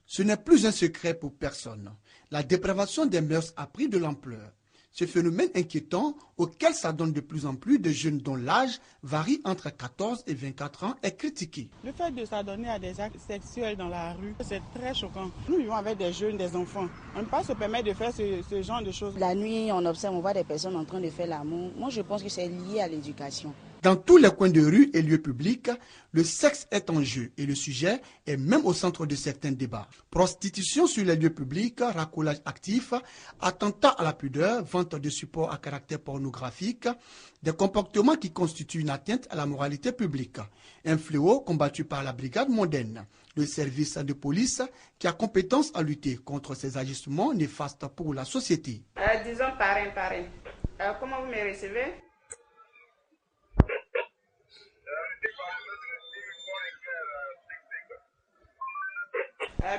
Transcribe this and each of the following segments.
Ce n'est plus un secret pour personne. La dépravation des mœurs a pris de l'ampleur. Ce phénomène inquiétant, auquel s'adonnent de plus en plus de jeunes dont l'âge varie entre 14 et 24 ans, est critiqué. Le fait de s'adonner à des actes sexuels dans la rue, c'est très choquant. Nous vivons avec des jeunes, des enfants. On ne peut pas se permettre de faire ce genre de choses. La nuit, on observe, on voit des personnes en train de faire l'amour. Moi, je pense que c'est lié à l'éducation. Dans tous les coins de rue et lieux publics, le sexe est en jeu et le sujet est même au centre de certains débats. Prostitution sur les lieux publics, racolage actif, attentat à la pudeur, vente de supports à caractère pornographique, des comportements qui constituent une atteinte à la moralité publique. Un fléau combattu par la brigade mondaine, le service de police qui a compétence à lutter contre ces agissements néfastes pour la société. Disons parrain. Comment vous me recevez?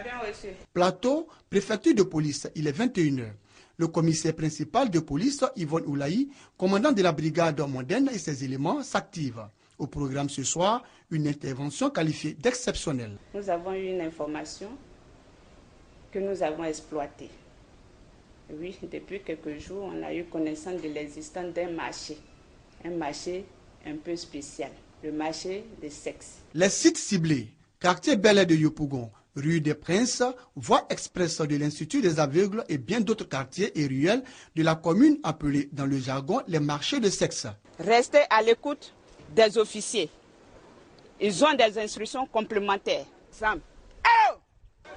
Bien reçu. Plateau, préfecture de police, il est 21h. Le commissaire principal de police, Yvonne Oulaï, commandant de la brigade mondaine et ses éléments, s'active. Au programme ce soir, une intervention qualifiée d'exceptionnelle. Nous avons eu une information que nous avons exploitée. Oui, depuis quelques jours, on a eu connaissance de l'existence d'un marché. Un marché un peu spécial, le marché des sexes. Les sites ciblés, quartier Bel Air de Yopougon, rue des Princes, voie express de l'Institut des aveugles et bien d'autres quartiers et ruelles de la commune appelés dans le jargon les marchés de sexe. Restez à l'écoute des officiers. Ils ont des instructions complémentaires. Sam.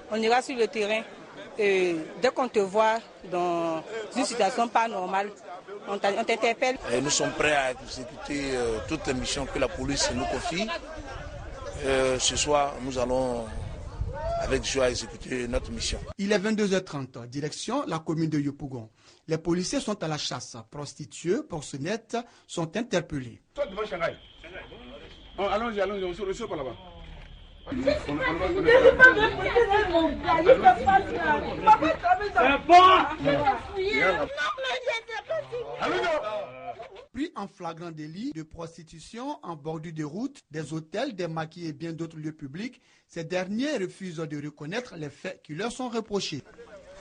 On ira sur le terrain et dès qu'on te voit dans une situation pas normale, on t'interpelle. Nous sommes prêts à exécuter toutes les missions que la police nous confie. Ce soir, nous allons avec joie exécuter notre mission. Il est 22h30, direction la commune de Yopougon. Les policiers sont à la chasse. Prostituées, proxénètes sont interpellés. Allons-y, on se reçoit par là-bas. Pris en flagrant délit de prostitution en bordure de route, des hôtels, des maquis et bien d'autres lieux publics, ces derniers refusent de reconnaître les faits qui leur sont reprochés.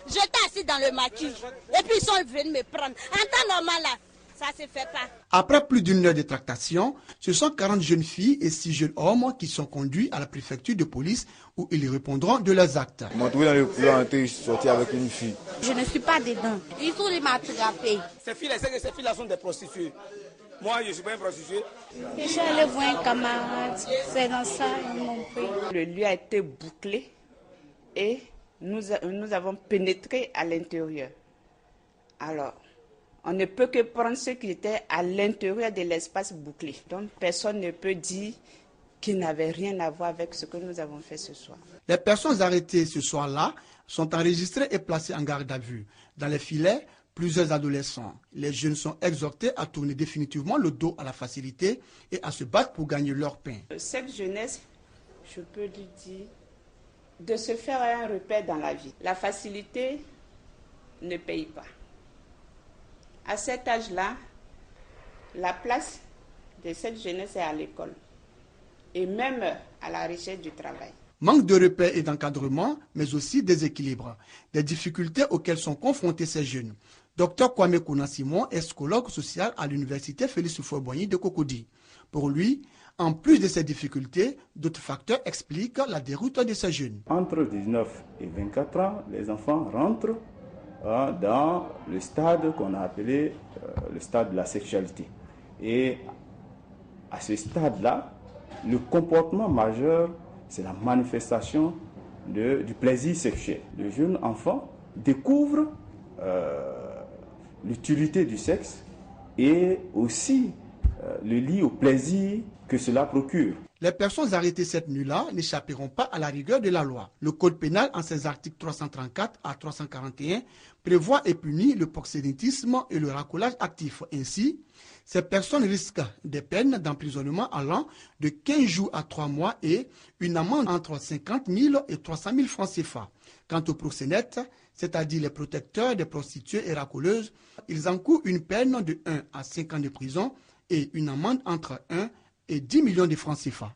J'étais assis dans le maquis et puis ils sont venus me prendre. En temps normal, là, ça ne se fait pas. Après plus d'une heure de tractation, ce sont 40 jeunes filles et 6 jeunes hommes qui sont conduits à la préfecture de police où ils répondront de leurs actes. Je m'en trouvais dans le couloir, je suis sorti avec une fille. Je ne suis pas dedans. Il faut les m'attraper. Ces filles-là sont des prostituées. Moi, je ne suis pas une prostituée. Je suis allé voir un camarade. C'est dans ça ils m'ont pris. Le lieu a été bouclé et nous avons pénétré à l'intérieur. Alors, on ne peut que prendre ceux qui étaient à l'intérieur de l'espace bouclé. Donc, personne ne peut dire qu'il n'avait rien à voir avec ce que nous avons fait ce soir. Les personnes arrêtées ce soir-là sont enregistrées et placées en garde à vue. Dans les filets, plusieurs adolescents. Les jeunes sont exhortés à tourner définitivement le dos à la facilité et à se battre pour gagner leur pain. Cette jeunesse, je peux lui dire, de se faire un repère dans la vie. La facilité ne paye pas. À cet âge-là, la place de cette jeunesse est à l'école et même à la recherche du travail. Manque de repères et d'encadrement, mais aussi déséquilibre. Des difficultés auxquelles sont confrontés ces jeunes. Dr Kwame Kouna-Simon est psychologue social à l'université Félix Houphouët-Boigny de Cocody. Pour lui, en plus de ces difficultés, d'autres facteurs expliquent la déroute de ces jeunes. Entre 19 et 24 ans, les enfants rentrent dans le stade qu'on a appelé le stade de la sexualité. Et à ce stade-là, le comportement majeur, c'est la manifestation du plaisir sexuel. Le jeune enfant découvre l'utilité du sexe et aussi le lie au plaisir que cela procure. Les personnes arrêtées cette nuit-là n'échapperont pas à la rigueur de la loi. Le code pénal, en ses articles 334 à 341, prévoit et punit le proxénétisme et le racolage actif. Ainsi, ces personnes risquent des peines d'emprisonnement allant de 15 jours à 3 mois et une amende entre 50 000 et 300 000 francs CFA. Quant aux proxénètes, c'est-à-dire les protecteurs des prostituées et racoleuses, ils encourent une peine de 1 à 5 ans de prison et une amende entre 1 et 10 millions de francs CFA.